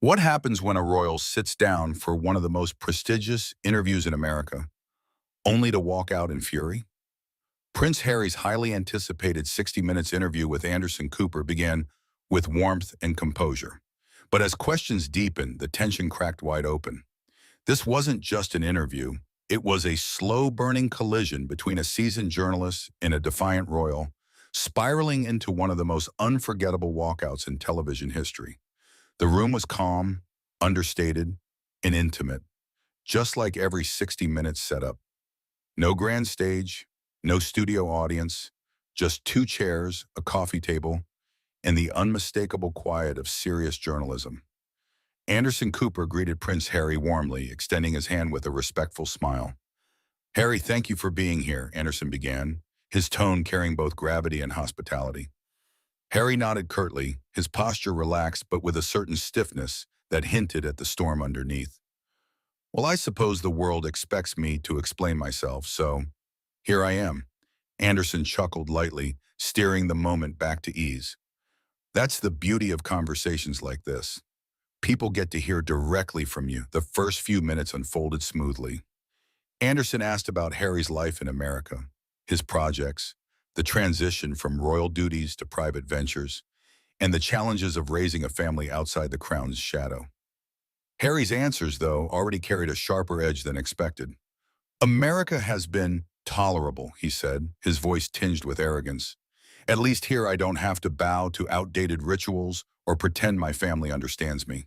What happens when a royal sits down for one of the most prestigious interviews in America, only to walk out in fury? Prince Harry's highly anticipated 60 Minutes interview with Anderson Cooper began with warmth and composure. But as questions deepened, the tension cracked wide open. This wasn't just an interview. It was a slow-burning collision between a seasoned journalist and a defiant royal, spiraling into one of the most unforgettable walkouts in television history. The room was calm, understated, and intimate, just like every 60 Minutes setup. No grand stage, no studio audience, just two chairs, a coffee table, and the unmistakable quiet of serious journalism. Anderson Cooper greeted Prince Harry warmly, extending his hand with a respectful smile. "Harry, thank you for being here," Anderson began, his tone carrying both gravity and hospitality. Harry nodded curtly, his posture relaxed but with a certain stiffness that hinted at the storm underneath. "Well, I suppose the world expects me to explain myself, so here I am." Anderson chuckled lightly, steering the moment back to ease. "That's the beauty of conversations like this. People get to hear directly from you." The first few minutes unfolded smoothly. Anderson asked about Harry's life in America, his projects, the transition from royal duties to private ventures, and the challenges of raising a family outside the crown's shadow. Harry's answers, though, already carried a sharper edge than expected. "America has been tolerable," he said, his voice tinged with arrogance. "At least here I don't have to bow to outdated rituals or pretend my family understands me.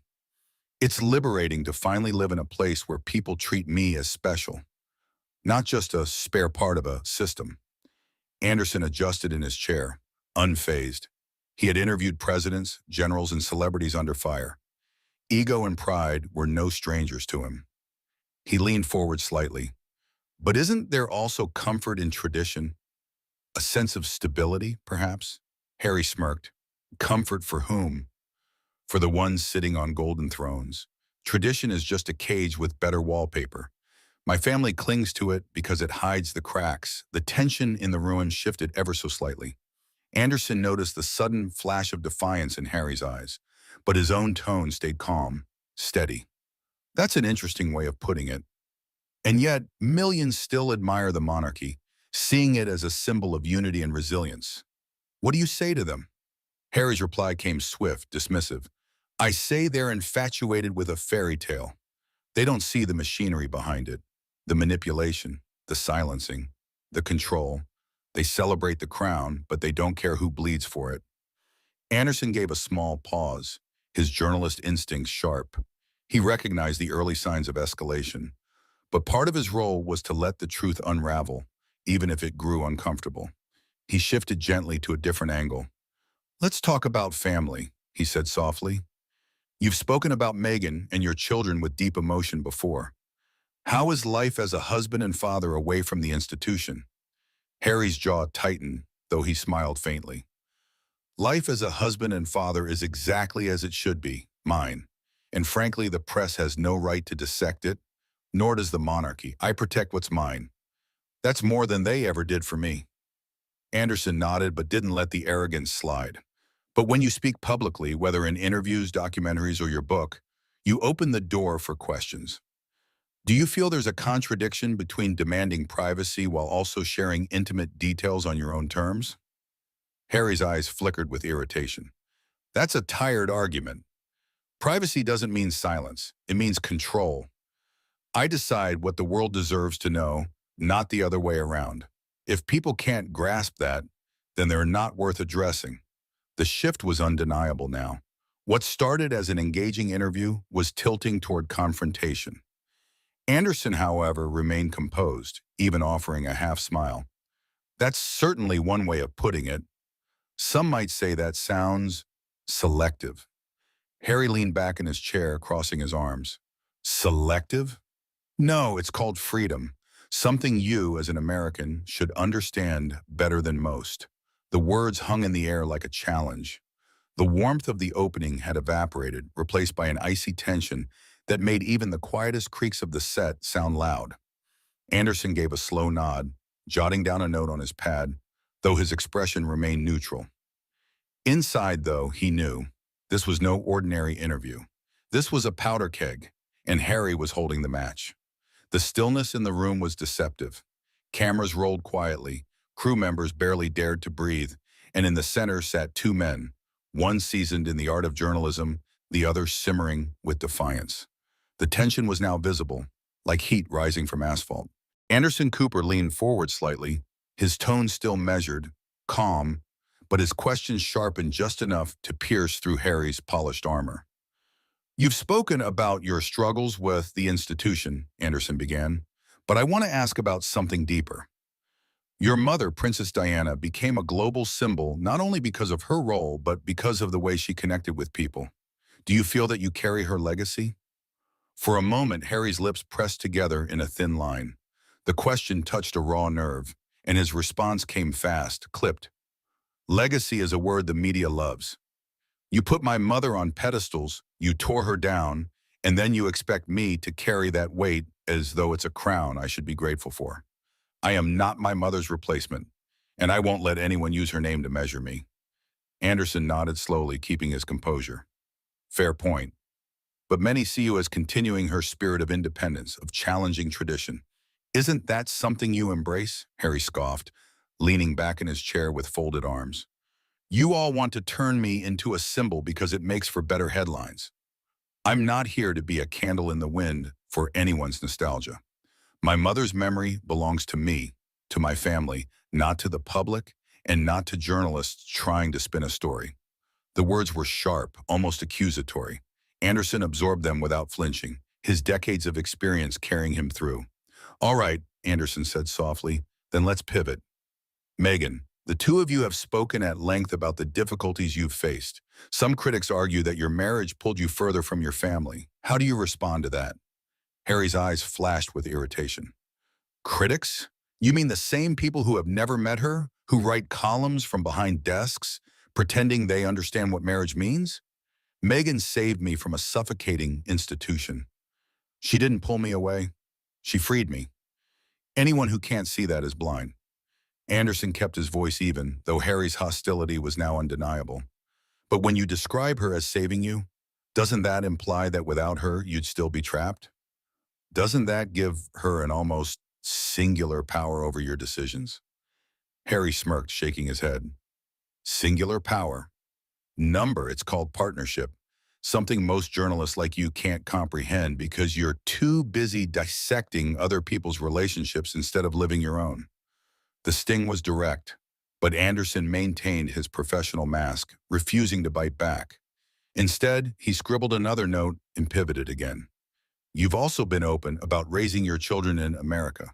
It's liberating to finally live in a place where people treat me as special, not just a spare part of a system." Anderson adjusted in his chair, unfazed. He had interviewed presidents, generals, and celebrities under fire. Ego and pride were no strangers to him. He leaned forward slightly. "But isn't there also comfort in tradition? A sense of stability, perhaps?" Harry smirked. "Comfort for whom? For the ones sitting on golden thrones. Tradition is just a cage with better wallpaper. My family clings to it because it hides the cracks." The tension in the room shifted ever so slightly. Anderson noticed the sudden flash of defiance in Harry's eyes, but his own tone stayed calm, steady. "That's an interesting way of putting it. And yet, millions still admire the monarchy, seeing it as a symbol of unity and resilience. What do you say to them?" Harry's reply came swift, dismissive. "I say they're infatuated with a fairy tale. They don't see the machinery behind it, the manipulation, the silencing, the control. They celebrate the crown, but they don't care who bleeds for it." Anderson gave a small pause, his journalist instincts sharp. He recognized the early signs of escalation, but part of his role was to let the truth unravel, even if it grew uncomfortable. He shifted gently to a different angle. "Let's talk about family," he said softly. "You've spoken about Meghan and your children with deep emotion before. How is life as a husband and father away from the institution?" Harry's jaw tightened, though he smiled faintly. "Life as a husband and father is exactly as it should be, mine. And frankly, the press has no right to dissect it, nor does the monarchy. I protect what's mine. That's more than they ever did for me." Anderson nodded but didn't let the arrogance slide. "But when you speak publicly, whether in interviews, documentaries, or your book, you open the door for questions. Do you feel there's a contradiction between demanding privacy while also sharing intimate details on your own terms?" Harry's eyes flickered with irritation. "That's a tired argument. Privacy doesn't mean silence. It means control. I decide what the world deserves to know, not the other way around. If people can't grasp that, then they're not worth addressing." The shift was undeniable now. What started as an engaging interview was tilting toward confrontation. Anderson, however, remained composed, even offering a half smile. "That's certainly one way of putting it. Some might say that sounds selective." Harry leaned back in his chair, crossing his arms. "Selective? No, it's called freedom. Something you, as an American, should understand better than most." The words hung in the air like a challenge. The warmth of the opening had evaporated, replaced by an icy tension that made even the quietest creaks of the set sound loud. Anderson gave a slow nod, jotting down a note on his pad, though his expression remained neutral. Inside, though, he knew this was no ordinary interview. This was a powder keg, and Harry was holding the match. The stillness in the room was deceptive. Cameras rolled quietly, crew members barely dared to breathe, and in the center sat two men, one seasoned in the art of journalism, the other simmering with defiance. The tension was now visible, like heat rising from asphalt. Anderson Cooper leaned forward slightly, his tone still measured, calm, but his questions sharpened just enough to pierce through Harry's polished armor. "You've spoken about your struggles with the institution," Anderson began, "but I want to ask about something deeper. Your mother, Princess Diana, became a global symbol not only because of her role, but because of the way she connected with people. Do you feel that you carry her legacy?" For a moment, Harry's lips pressed together in a thin line. The question touched a raw nerve, and his response came fast, clipped. "Legacy is a word the media loves. You put my mother on pedestals, you tore her down, and then you expect me to carry that weight as though it's a crown I should be grateful for. I am not my mother's replacement, and I won't let anyone use her name to measure me." Anderson nodded slowly, keeping his composure. "Fair point. But many see you as continuing her spirit of independence, of challenging tradition. Isn't that something you embrace?" Harry scoffed, leaning back in his chair with folded arms. "You all want to turn me into a symbol because it makes for better headlines. I'm not here to be a candle in the wind for anyone's nostalgia. My mother's memory belongs to me, to my family, not to the public, and not to journalists trying to spin a story." The words were sharp, almost accusatory. Anderson absorbed them without flinching, his decades of experience carrying him through. "All right," Anderson said softly, "then let's pivot. Megan, the two of you have spoken at length about the difficulties you've faced. Some critics argue that your marriage pulled you further from your family. How do you respond to that?" Harry's eyes flashed with irritation. "Critics? You mean the same people who have never met her, who write columns from behind desks, pretending they understand what marriage means? Megan saved me from a suffocating institution. She didn't pull me away. She freed me. Anyone who can't see that is blind." Anderson kept his voice even, though Harry's hostility was now undeniable. "But when you describe her as saving you, doesn't that imply that without her, you'd still be trapped? Doesn't that give her an almost singular power over your decisions?" Harry smirked, shaking his head. "Singular power? Number, it's called partnership. Something most journalists like you can't comprehend because you're too busy dissecting other people's relationships instead of living your own." The sting was direct, but Anderson maintained his professional mask, refusing to bite back. Instead, he scribbled another note and pivoted again. "You've also been open about raising your children in America.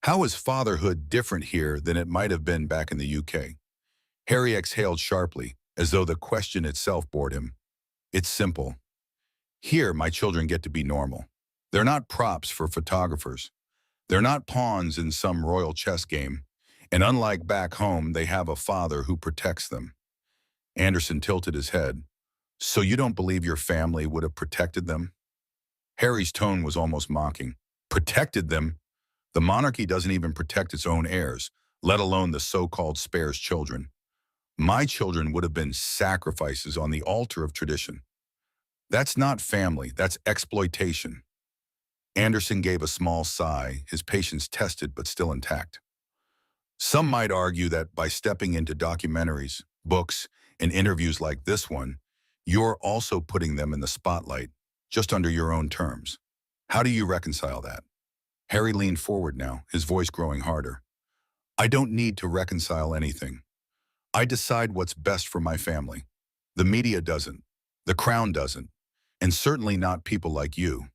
How is fatherhood different here than it might have been back in the UK?" Harry exhaled sharply, as though the question itself bored him. "It's simple. Here, my children get to be normal. They're not props for photographers. They're not pawns in some royal chess game. And unlike back home, they have a father who protects them." Anderson tilted his head. "So you don't believe your family would have protected them?" Harry's tone was almost mocking. "Protected them? The monarchy doesn't even protect its own heirs, let alone the so-called spare's children. My children would have been sacrifices on the altar of tradition. That's not family, that's exploitation." Anderson gave a small sigh, his patience tested but still intact. "Some might argue that by stepping into documentaries, books, and interviews like this one, you're also putting them in the spotlight, just under your own terms. How do you reconcile that?" Harry leaned forward now, his voice growing harder. "I don't need to reconcile anything. I decide what's best for my family. The media doesn't. The Crown doesn't. And certainly not people like you."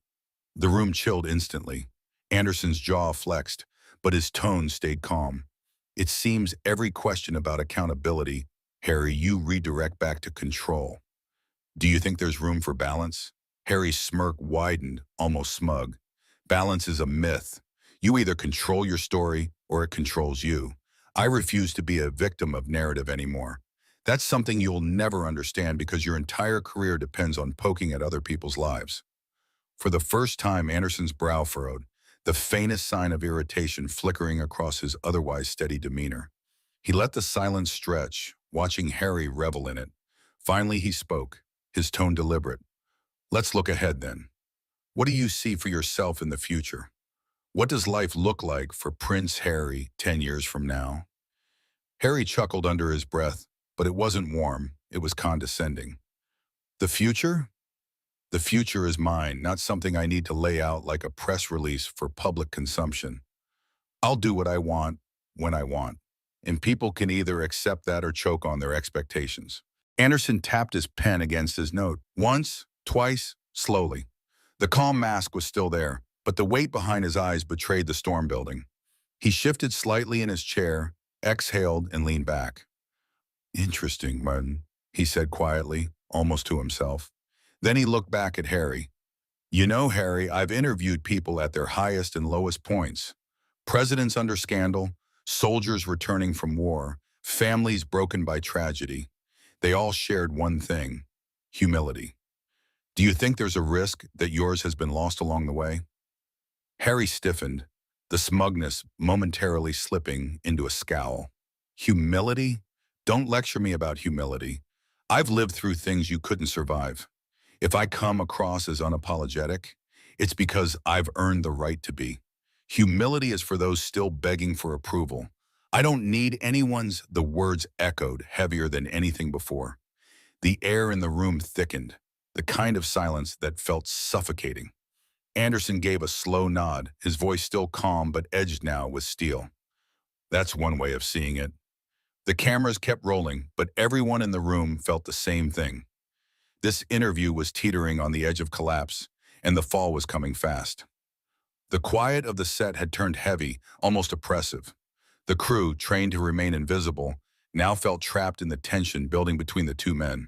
The room chilled instantly. Anderson's jaw flexed, but his tone stayed calm. "It seems every question about accountability, Harry, you redirect back to control. Do you think there's room for balance?" Harry's smirk widened, almost smug. "Balance is a myth. You either control your story or it controls you. I refuse to be a victim of narrative anymore. That's something you'll never understand because your entire career depends on poking at other people's lives." For the first time, Anderson's brow furrowed, the faintest sign of irritation flickering across his otherwise steady demeanor. He let the silence stretch, watching Harry revel in it. Finally, he spoke, his tone deliberate. Let's look ahead then. What do you see for yourself in the future? What does life look like for Prince Harry 10 years from now? Harry chuckled under his breath, but it wasn't warm, it was condescending. The future? The future is mine, not something I need to lay out like a press release for public consumption. I'll do what I want, when I want, and people can either accept that or choke on their expectations. Anderson tapped his pen against his note. Once, twice, slowly. The calm mask was still there, but the weight behind his eyes betrayed the storm building. He shifted slightly in his chair, exhaled, and leaned back. Interesting, Martin, he said quietly, almost to himself. Then he looked back at Harry. You know, Harry, I've interviewed people at their highest and lowest points. Presidents under scandal, soldiers returning from war, families broken by tragedy. They all shared one thing: humility. Do you think there's a risk that yours has been lost along the way? Harry stiffened, the smugness momentarily slipping into a scowl. Humility? Don't lecture me about humility. I've lived through things you couldn't survive. If I come across as unapologetic, it's because I've earned the right to be. Humility is for those still begging for approval. I don't need anyone's. The words echoed heavier than anything before. The air in the room thickened, the kind of silence that felt suffocating. Anderson gave a slow nod, his voice still calm but edged now with steel. That's one way of seeing it. The cameras kept rolling, but everyone in the room felt the same thing. This interview was teetering on the edge of collapse, and the fall was coming fast. The quiet of the set had turned heavy, almost oppressive. The crew, trained to remain invisible, now felt trapped in the tension building between the two men.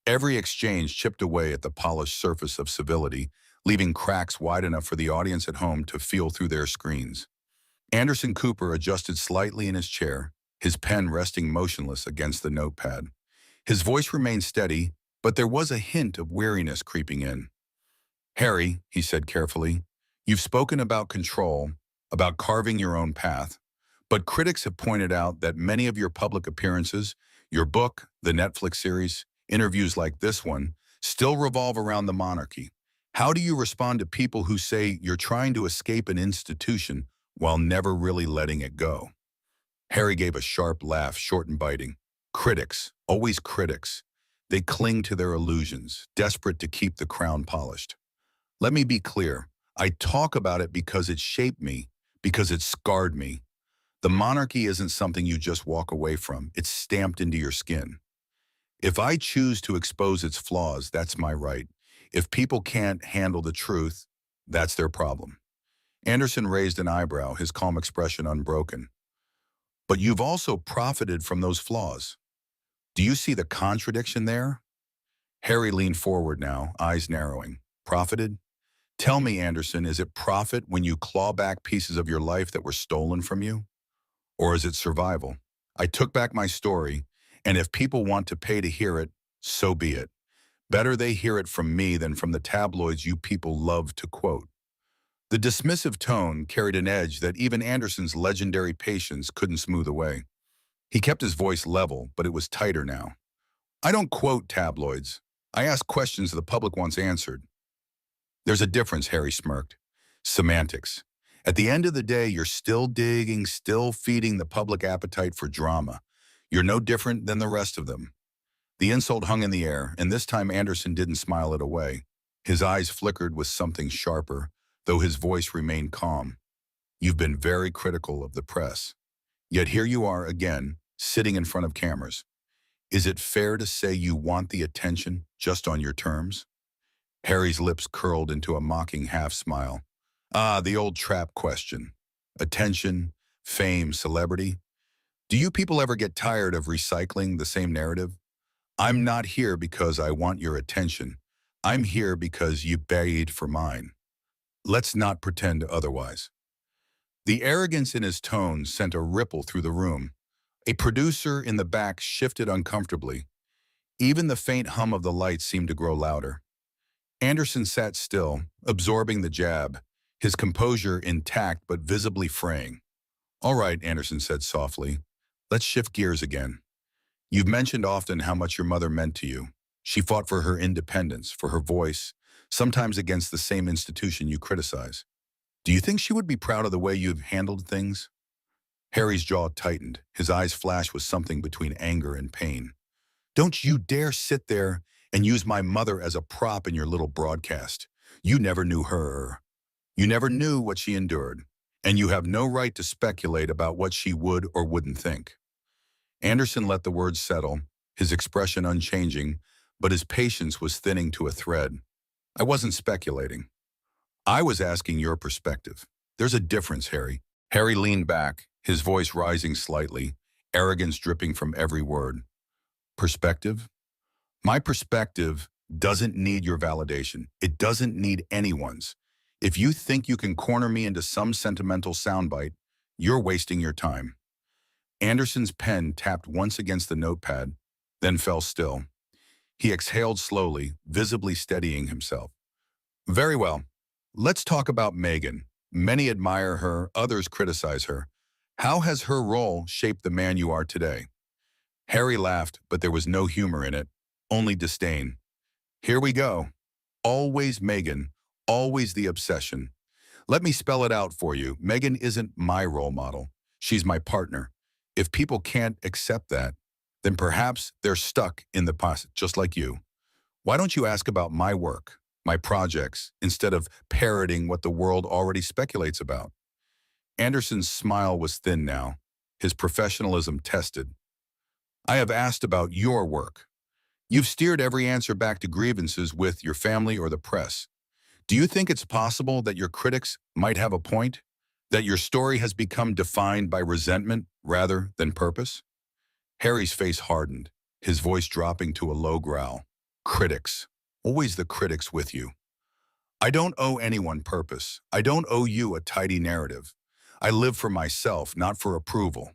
Every exchange chipped away at the polished surface of civility, leaving cracks wide enough for the audience at home to feel through their screens. Anderson Cooper adjusted slightly in his chair, his pen resting motionless against the notepad. His voice remained steady, but there was a hint of weariness creeping in. Harry, he said carefully, you've spoken about control, about carving your own path, but critics have pointed out that many of your public appearances, your book, the Netflix series, interviews like this one, still revolve around the monarchy. How do you respond to people who say you're trying to escape an institution while never really letting it go? Harry gave a sharp laugh, short and biting. Critics, always critics. They cling to their illusions, desperate to keep the crown polished. Let me be clear. I talk about it because it shaped me, because it scarred me. The monarchy isn't something you just walk away from. It's stamped into your skin. If I choose to expose its flaws, that's my right. If people can't handle the truth, that's their problem. Anderson raised an eyebrow, his calm expression unbroken. But you've also profited from those flaws. Do you see the contradiction there? Harry leaned forward now, eyes narrowing. Profited? Tell me, Anderson, is it profit when you claw back pieces of your life that were stolen from you? Or is it survival? I took back my story, and if people want to pay to hear it, so be it. Better they hear it from me than from the tabloids you people love to quote. The dismissive tone carried an edge that even Anderson's legendary patience couldn't smooth away. He kept his voice level, but it was tighter now. I don't quote tabloids. I ask questions the public wants answered. There's a difference, Harry smirked. Semantics. At the end of the day, you're still digging, still feeding the public appetite for drama. You're no different than the rest of them. The insult hung in the air, and this time Anderson didn't smile it away. His eyes flickered with something sharper, though his voice remained calm. You've been very critical of the press. Yet here you are again, sitting in front of cameras. Is it fair to say you want the attention just on your terms? Harry's lips curled into a mocking half-smile. Ah, the old trap question. Attention, fame, celebrity. Do you people ever get tired of recycling the same narrative? I'm not here because I want your attention. I'm here because you begged for mine. Let's not pretend otherwise. The arrogance in his tone sent a ripple through the room. A producer in the back shifted uncomfortably. Even the faint hum of the lights seemed to grow louder. Anderson sat still, absorbing the jab, his composure intact but visibly fraying. All right, Anderson said softly. Let's shift gears again. You've mentioned often how much your mother meant to you. She fought for her independence, for her voice, sometimes against the same institution you criticize. Do you think she would be proud of the way you've handled things? Harry's jaw tightened. His eyes flashed with something between anger and pain. Don't you dare sit there and use my mother as a prop in your little broadcast. You never knew her. You never knew what she endured, and you have no right to speculate about what she would or wouldn't think. Anderson let the words settle, his expression unchanging, but his patience was thinning to a thread. I wasn't speculating. I was asking your perspective. There's a difference, Harry. Harry leaned back, his voice rising slightly, arrogance dripping from every word. Perspective? My perspective doesn't need your validation. It doesn't need anyone's. If you think you can corner me into some sentimental soundbite, you're wasting your time. Anderson's pen tapped once against the notepad, then fell still. He exhaled slowly, visibly steadying himself. Very well. Let's talk about Meghan. Many admire her, others criticize her. How has her role shaped the man you are today? Harry laughed, but there was no humor in it, only disdain. Here we go. Always Meghan, always the obsession. Let me spell it out for you. Meghan isn't my role model. She's my partner. If people can't accept that, then perhaps they're stuck in the past, just like you. Why don't you ask about my work, my projects, instead of parroting what the world already speculates about? Anderson's smile was thin now, his professionalism tested. I have asked about your work. You've steered every answer back to grievances with your family or the press. Do you think it's possible that your critics might have a point? That your story has become defined by resentment rather than purpose? Harry's face hardened, his voice dropping to a low growl. Critics. Always the critics with you. I don't owe anyone purpose. I don't owe you a tidy narrative. I live for myself, not for approval.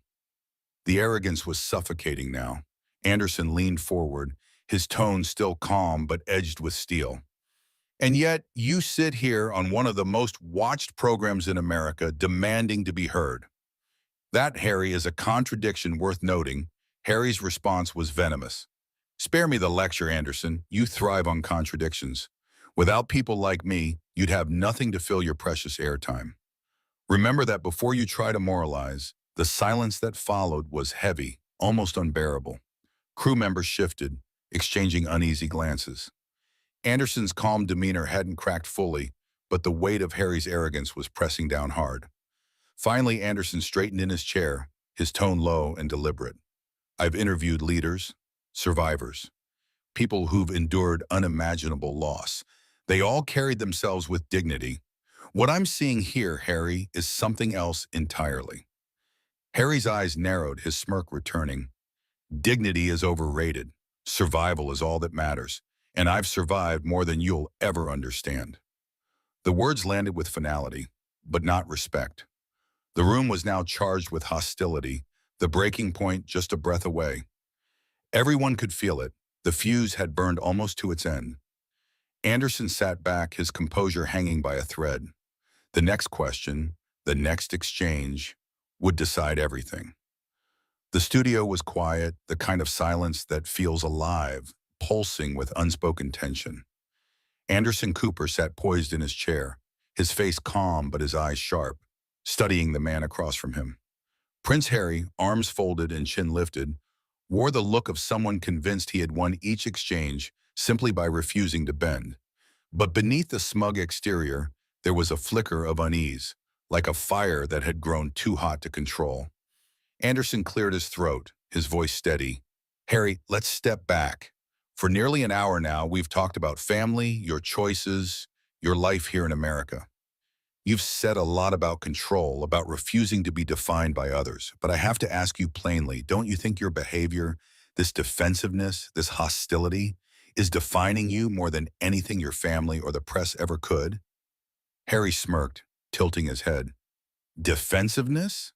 The arrogance was suffocating now. Anderson leaned forward, his tone still calm but edged with steel. And yet, you sit here on one of the most watched programs in America demanding to be heard. That, Harry, is a contradiction worth noting. Harry's response was venomous. Spare me the lecture, Anderson. You thrive on contradictions. Without people like me, you'd have nothing to fill your precious airtime. Remember that before you try to moralize, the silence that followed was heavy, almost unbearable. Crew members shifted, exchanging uneasy glances. Anderson's calm demeanor hadn't cracked fully, but the weight of Harry's arrogance was pressing down hard. Finally, Anderson straightened in his chair, his tone low and deliberate. I've interviewed leaders, survivors, people who've endured unimaginable loss. They all carried themselves with dignity. What I'm seeing here, Harry, is something else entirely. Harry's eyes narrowed, his smirk returning. Dignity is overrated. Survival is all that matters. And I've survived more than you'll ever understand. The words landed with finality, but not respect. The room was now charged with hostility, the breaking point just a breath away. Everyone could feel it. The fuse had burned almost to its end. Anderson sat back, his composure hanging by a thread. The next question, the next exchange, would decide everything. The studio was quiet, the kind of silence that feels alive, pulsing with unspoken tension. Anderson Cooper sat poised in his chair, his face calm but his eyes sharp, studying the man across from him. Prince Harry, arms folded and chin lifted, wore the look of someone convinced he had won each exchange simply by refusing to bend. But beneath the smug exterior, there was a flicker of unease, like a fire that had grown too hot to control. Anderson cleared his throat, his voice steady. Harry, let's step back. For nearly an hour now, we've talked about family, your choices, your life here in America. You've said a lot about control, about refusing to be defined by others. But I have to ask you plainly, don't you think your behavior, this defensiveness, this hostility, is defining you more than anything your family or the press ever could? Harry smirked, tilting his head. Defensiveness?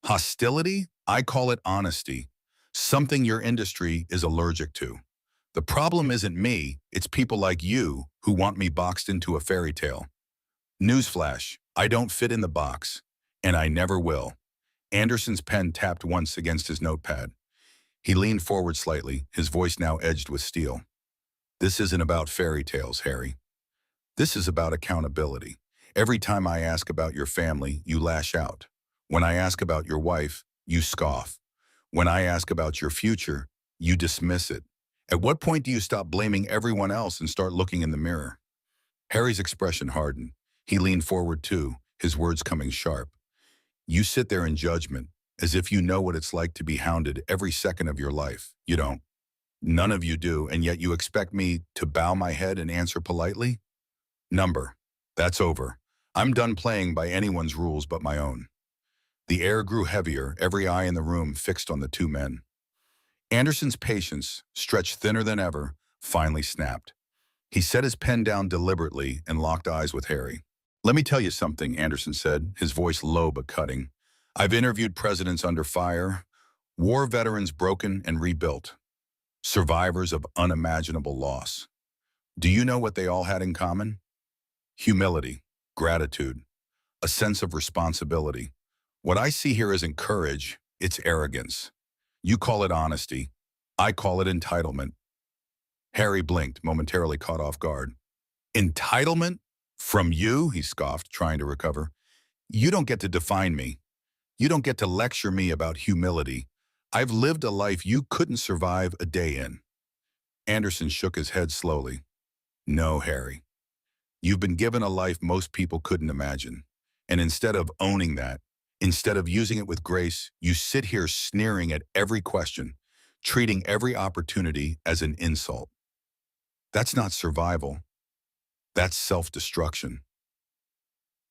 Hostility? I call it honesty, something your industry is allergic to. The problem isn't me, it's people like you who want me boxed into a fairy tale. Newsflash, I don't fit in the box, and I never will. Anderson's pen tapped once against his notepad. He leaned forward slightly, his voice now edged with steel. This isn't about fairy tales, Harry. This is about accountability. Every time I ask about your family, you lash out. When I ask about your wife, you scoff. When I ask about your future, you dismiss it. At what point do you stop blaming everyone else and start looking in the mirror? Harry's expression hardened. He leaned forward too, his words coming sharp. You sit there in judgment, as if you know what it's like to be hounded every second of your life. You don't. None of you do, and yet you expect me to bow my head and answer politely? Number. That's over. I'm done playing by anyone's rules but my own. The air grew heavier, every eye in the room fixed on the two men. Anderson's patience, stretched thinner than ever, finally snapped. He set his pen down deliberately and locked eyes with Harry. Let me tell you something, Anderson said, his voice low but cutting. I've interviewed presidents under fire, war veterans broken and rebuilt, survivors of unimaginable loss. Do you know what they all had in common? Humility, gratitude, a sense of responsibility. What I see here isn't courage, it's arrogance. You call it honesty. I call it entitlement. Harry blinked, momentarily caught off guard. Entitlement? From you? He scoffed, trying to recover. You don't get to define me. You don't get to lecture me about humility. I've lived a life you couldn't survive a day in. Anderson shook his head slowly. No, Harry. You've been given a life most people couldn't imagine. And instead of owning that, instead of using it with grace, you sit here sneering at every question, treating every opportunity as an insult. That's not survival. That's self-destruction.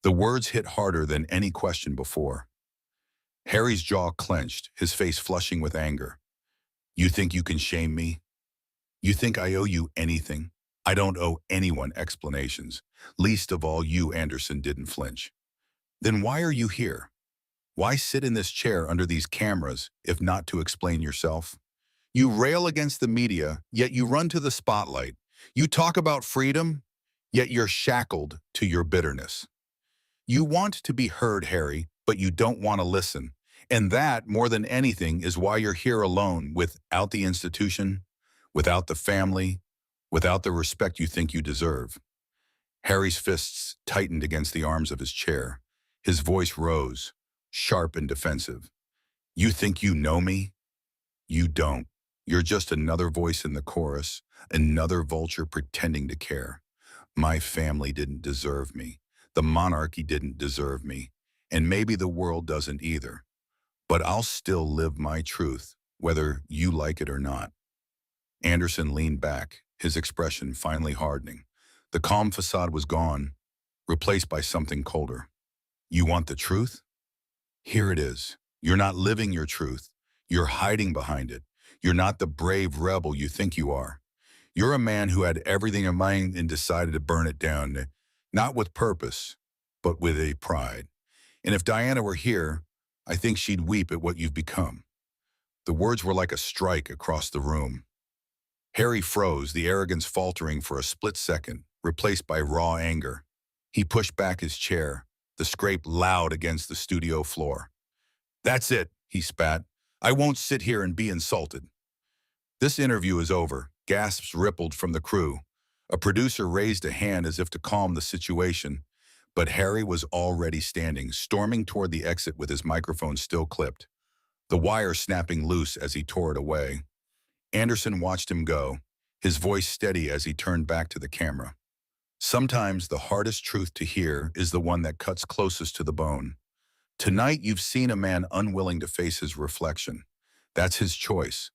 The words hit harder than any question before. Harry's jaw clenched, his face flushing with anger. You think you can shame me? You think I owe you anything? I don't owe anyone explanations. Least of all you, Anderson didn't flinch. Then why are you here? Why sit in this chair under these cameras if not to explain yourself? You rail against the media, yet you run to the spotlight. You talk about freedom, yet you're shackled to your bitterness. You want to be heard, Harry, but you don't want to listen. And that, more than anything, is why you're here alone, without the institution, without the family, without the respect you think you deserve. Harry's fists tightened against the arms of his chair. His voice rose, sharp and defensive. You think you know me? You don't. You're just another voice in the chorus, another vulture pretending to care. My family didn't deserve me. The monarchy didn't deserve me. And maybe the world doesn't either. But I'll still live my truth, whether you like it or not. Anderson leaned back, his expression finally hardening. The calm facade was gone, replaced by something colder. You want the truth? Here it is. You're not living your truth. You're hiding behind it. You're not the brave rebel you think you are. You're a man who had everything in mind and decided to burn it down, not with purpose, but with a pride. And if Diana were here, I think she'd weep at what you've become. The words were like a strike across the room. Harry froze, the arrogance faltering for a split second, replaced by raw anger. He pushed back his chair, the scrape loud against the studio floor. That's it, he spat. I won't sit here and be insulted. This interview is over. Gasps rippled from the crew. A producer raised a hand as if to calm the situation, but Harry was already standing, storming toward the exit with his microphone still clipped, the wire snapping loose as he tore it away. Anderson watched him go, his voice steady as he turned back to the camera. Sometimes the hardest truth to hear is the one that cuts closest to the bone. Tonight you've seen a man unwilling to face his reflection. That's his choice.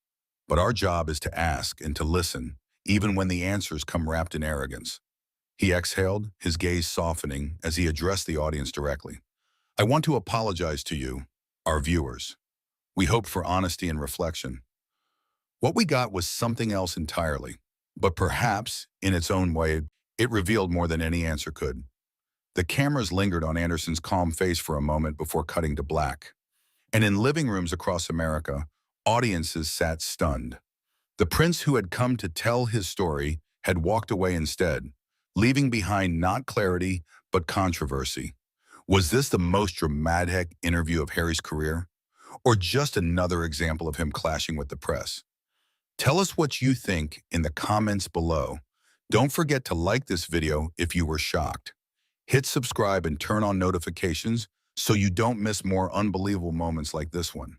But our job is to ask and to listen, even when the answers come wrapped in arrogance. He exhaled, his gaze softening as he addressed the audience directly. I want to apologize to you, our viewers. We hoped for honesty and reflection. What we got was something else entirely, but perhaps, in its own way, it revealed more than any answer could. The cameras lingered on Anderson's calm face for a moment before cutting to black. And in living rooms across America, audiences sat stunned. The prince who had come to tell his story had walked away instead, leaving behind not clarity, but controversy. Was this the most dramatic interview of Harry's career? Or just another example of him clashing with the press? Tell us what you think in the comments below. Don't forget to like this video if you were shocked. Hit subscribe and turn on notifications so you don't miss more unbelievable moments like this one.